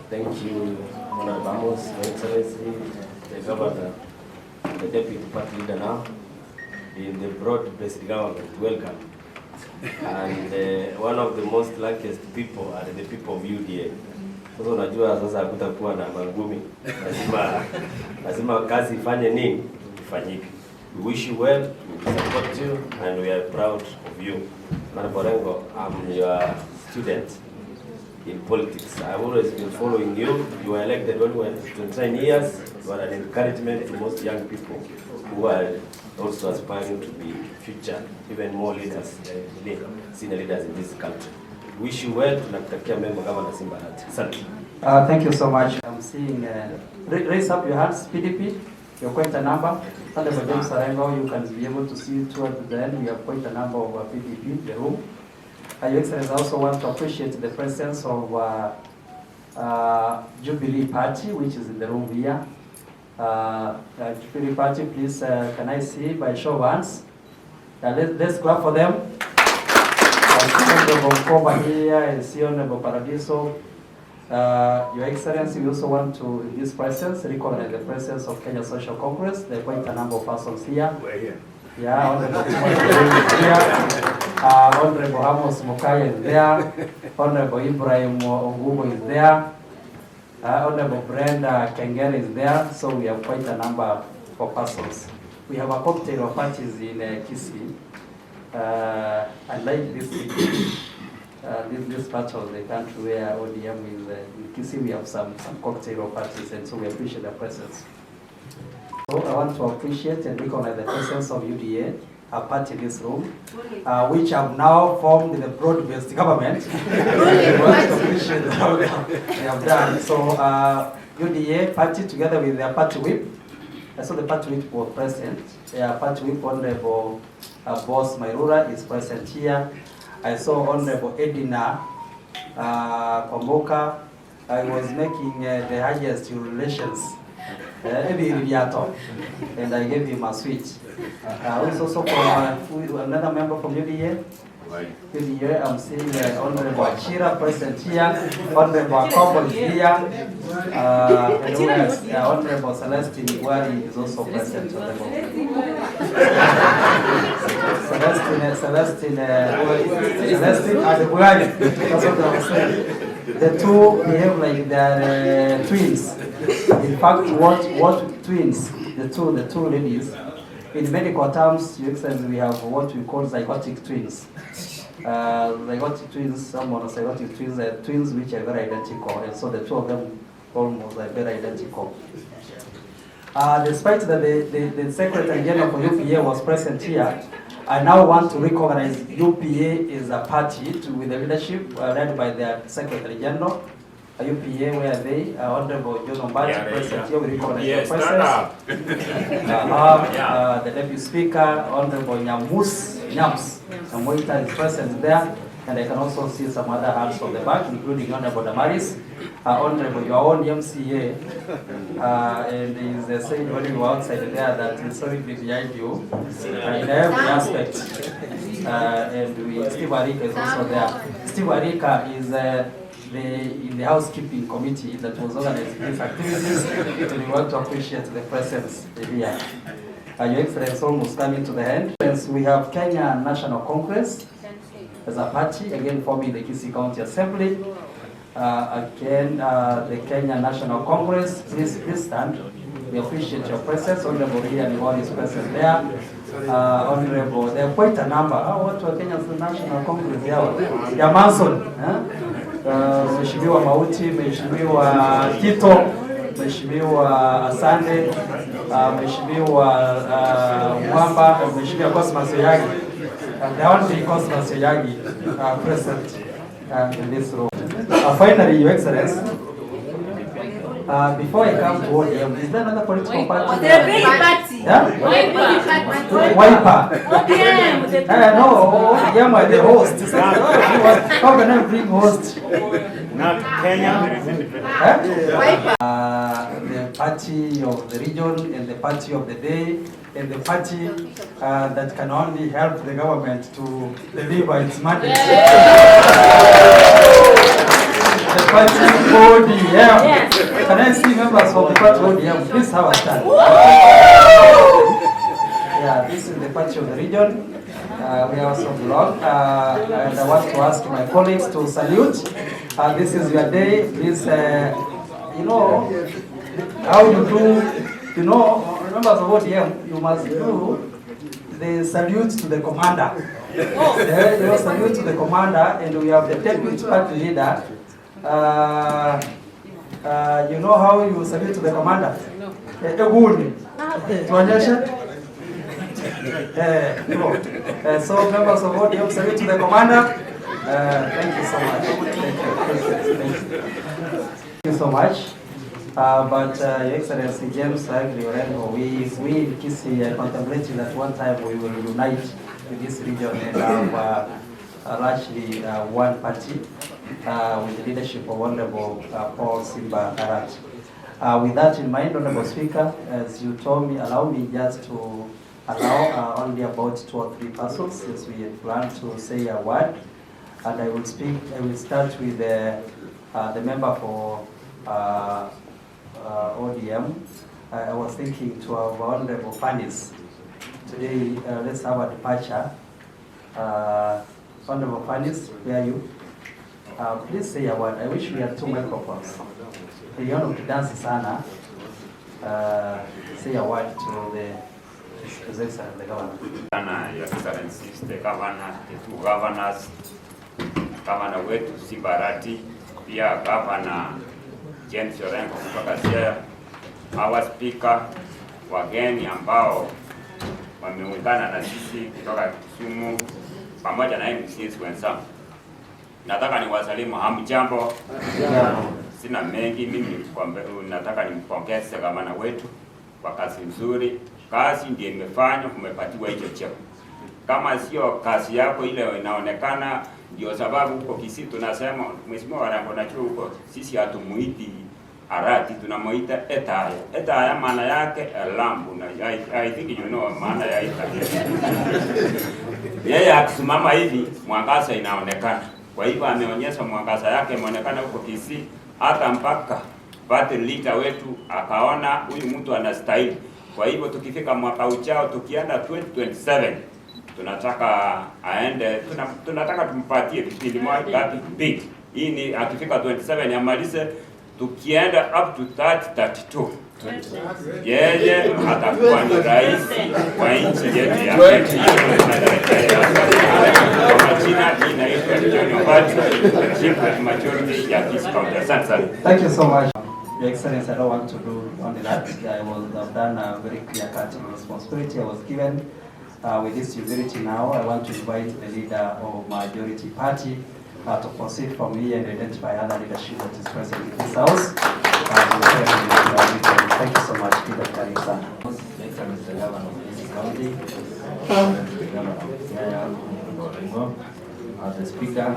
Thank you, Honorable Amos, Your Excellency, the Governor, the Deputy Party Leader now, in the broad-based government. Welcome. And one of the most luckiest people are the people of UDA. Sasa unajua sasa hakutakuwa na mangumi. Lazima kazi ifanye nini? Ifanyike. We wish you well, we support you, and we are proud of you. Honorable Rengo, I'm your student in politics. I've always been following you. You were elected when you were 29 years. You are an encouragement to most young people who are also aspiring to be future, even more leaders, senior leaders in this country. Wish you well. Tunakutakia mema kama na Simba Arati. Asante. Thank you so much. I'm seeing, raise up your hands, PDP. You're quite a number. Honorable James Orengo, you can be able to see towards the end. We have quite a number of PDP in the room. Your Excellency, I also want to appreciate the presence of Jubilee Party, which is in the room here. Jubilee Party, please, can I see by show of hands? Let's clap for them. I see Honorable Koba here, I see Honorable Paradiso. Your Excellency, we also want to, in this presence, recognize the presence of Kenya Social Congress. There are quite a number of persons here. We're here. Yeah, Honorable is here. Honorable Amos Mukai is there. Honorable Ibrahim Ogubo is there. Honorable Brenda Kengere is there. So we have quite a number of persons. We have a cocktail of parties in Kisii. I like this city. This part of the country where ODM is in Kisii, we have some cocktail parties, and so we appreciate the presence. So I want to appreciate and recognize the presence of UDA, a party in this room, which have now formed the broad-based government. We want to appreciate how they have done. So UDA party together with their party whip. I saw the party whip was present. Party whip Honorable Boss Mairura is present here. I saw Honorable Edina Komboka. I was making the highest relations, and I gave him a switch. Also from another member from UDA. UDA, I'm seeing Honorable Achira present here. Honorable Akobo is here. And Honorable Celestine Igwari is also present. Celestine Igwari. That's what I was saying. The two behave like they're twins. In fact, what twins? The two ladies. In medical terms, Your Excellency, we have what we call zygotic twins. Zygotic twins, some monozygotic twins, are twins which are very identical, and so the two of them almost are very identical. Despite that the Secretary General for UPA was present here, I now want to recognize UPA as a party with the leadership led by their Secretary General. UPA, where they, Honorable John Ombachi, present here, we recognize your presence. The Deputy Speaker, Honorable Nyams Namoita is present there, and I can also see some other hands from the back, including Honorable Damaris, Honorable your own MCA, and is saying when you are outside there that is sorry behind you in every aspect. And Steve Arika is also there. Steve Arika is in the housekeeping committee that was organizing these activities, and we want to appreciate the presence here. Your Excellency, almost coming to the end. We have Kenya National Congress as a party, again forming the Kisii County Assembly. Again, the Kenya National Congress, please stand. We appreciate your presence. Honorable here and is present there. Honorable, there are quite a number. What to Kenya National Congress? Yeah, Manson. Mheshimiwa Mauti, Mheshimiwa Kito, Mheshimiwa Asande, Mheshimiwa Mwamba, Mheshimiwa Cosmas Oyagi. The only Cosmas Oyagi present in this room. Finally, Your Excellency, before I come to ODM, is there another political party? The big party. Yeah? Wiper. No, ODM are the host. How can I bring host? Not Kenya. The party of the region and the party of the day and the party that can only help the government to deliver its mandate. The Party ODM. Yes. Can I see members of the party ODM? Please have a stand. Yeah, this is the party of the region. We also belong. And I want to ask my colleagues to salute. This is your day. Please, you know, how you do, you know, members of ODM, you must do the salute to the commander. You salute to the commander, and we have the deputy party leader. You know how you salute to the commander? So members of ODM, salute to the commander. Thank you so much. Thank you so much. But Your Excellency James Orengo, we in Kisii contemplated at one time we will unite with this region and have largely one party with the leadership of Honorable Paul Simba Arati. With that in mind, Honorable Speaker, as you told me, allow me just to allow only about 2 or 3 persons since we plan to say a word. And I will start with the member for ODM. I was thinking to have Honorable Fanis. Today, let's have a departure. Honorable Fanis, where are you? Please say a word. I wish we had 2 microphones. You want to dance sana. Say a word to the governor. Your Excellencies, the governor, the 2 governors, Governor wetu Simba Arati, pia Governor James Orengo kutoka Siaya, our speaker, wageni ambao wameungana na sisi kutoka Kisumu pamoja na MCs wenzangu. Nataka niwasalimu hamjambo. Sina mengi, mimi nataka nimpongeze gavana wetu kwa kazi nzuri. Kazi ndiyo imefanya kumepatiwa hicho cheo. Kama sio kazi yako ile inaonekana, ndio sababu huko Kisii tunasema mheshimiwa Orengo na chuo huko sisi hatumuiti Arati, tunamuita Etaya. Etaya maana yake lambu, na I think you know maana ya Etaya. Yeye akisimama hivi mwangaza inaonekana. Kwa hivyo ameonyesha mwangaza yake imeonekana huko Kisii, hata mpaka party leader wetu akaona huyu mtu anastahili. Kwa hivyo tukifika mwaka ujao tukienda 2027 tunataka aende, tunataka tumpatie vipindi moja big. Hii ni akifika 27 amalize, tukienda up to 32 yeye atakuwa ni rais wa nchi yetu ya Kenya. Kwa jina inaitwa John Obati, Chief Majority ya Kisii County. Asante. Thank you so much. Your Excellency, I don't want to do only that. I have done a very clear-cut responsibility I was given. With this humility now, I want to invite the leader of Majority Party to proceed from here and identify other leadership that is present in this house. Thank you so much, Peter Karisa. Excellency Governor of Kisii County, the Governor of Siaya, Orengo, the Speaker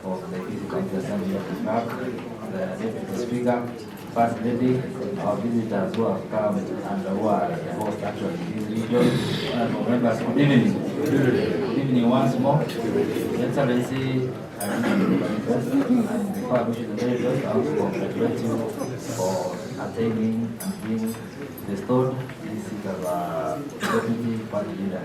of the Kisii County Assembly of the the Deputy Speaker, First Lady, our visitors who have come and who are the host actually in this region, and members, good evening. Good evening once more. Excellency, I and before I wish you the very best, I want to congratulate you for attaining and being bestowed this seat of deputy party leader.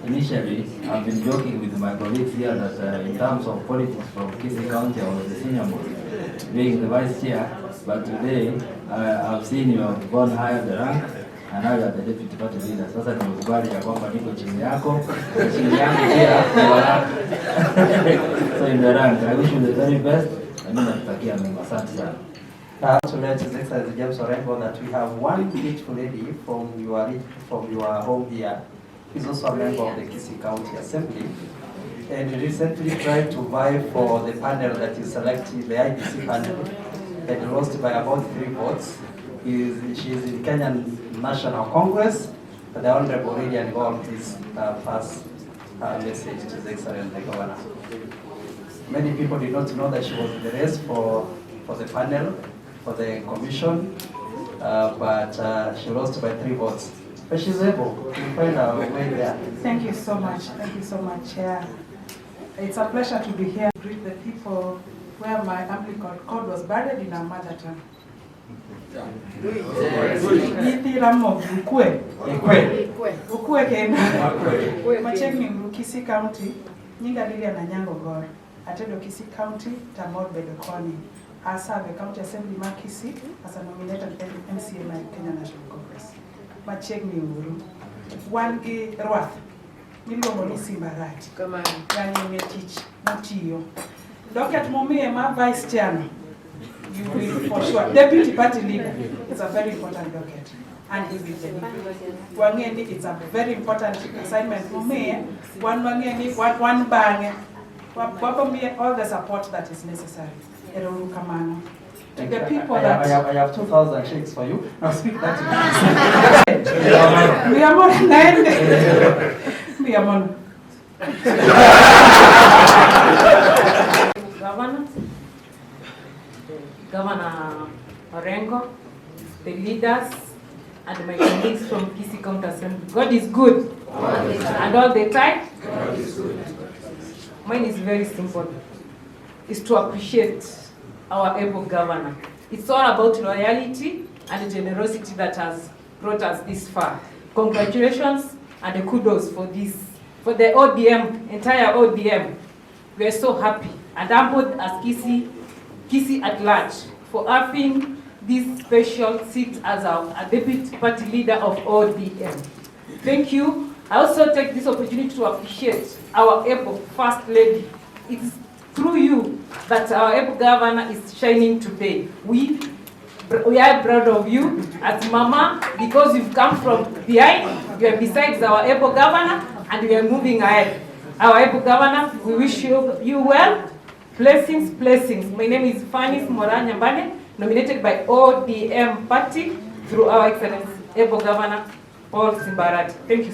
Initially, I've been joking with my colleagues here that in terms of politics from Kisii County, I was the senior most, being the vice chair. But today, I've seen you have gone higher the rank, and now you are the deputy party leader. Sasa nimekubali ya kwamba niko chini yako, chini yangu pia kwa rank. So in the rank, I wish you the very best, and mimi nakutakia mema. Asante sana. To let His Excellency James Orengo that we have one beautiful lady from your home here. He's also a member of the Kisii County Assembly, and recently tried to vie for the panel that is selected, the IBC panel, and lost by about 3 votes. She is in Kenyan National Congress. The Honorable Lady involved please pass a message to the Excellent Governor. Many people did not know that she was in the race for the panel, for the commission, but she lost by 3 votes. But she's able to find her way there. Thank you so much. Thank you so much, Chair. It's a pleasure to be here to greet the people where my umbilical cord was buried in our mother tongue. Ukwe kenda. Machiegni Kisii County, nyinga Lilian Anyango Gor. Atedo Kisii County, Tamor Bedokoni. I serve the County Assembly ma Kisii as a nominated MCA in Kenya National Congress. Machiegni Uru. Wangi Rwath. Miluongo ni Simbarati. Yani metich mutiyo. Docket Mumie ma Vice Chairman. You will for sure. Deputy Party Leader. It's a very important docket. And he will deliver. Wangeni, it's a very important assignment for me. One bang. All the support that is necessary. To the people that I have 2,000 shekels for you. Now speak that. We are more than we are more. Governor Orengo, the leaders, and my colleagues from Kisii County Assembly. God is good. And all the time? God is good. Mine is very simple. It's to appreciate our able governor. It's all about loyalty and generosity that has brought us this far. Congratulations and kudos for this. For the ODM, entire ODM, we are so happy and humbled as Kisii at large for having this special seat as a deputy party leader of ODM. Thank you. I also take this opportunity to appreciate our able First Lady. It's through you that our able governor is shining today. We are proud of you as Mama because you've come from behind. You are besides our able governor and we are moving ahead. Our able governor, we wish you well. Blessings, blessings. My name is Fanny Moran Nyambane, nominated by ODM Party through our Excellency able Governor Paul Simbarati. Thank you.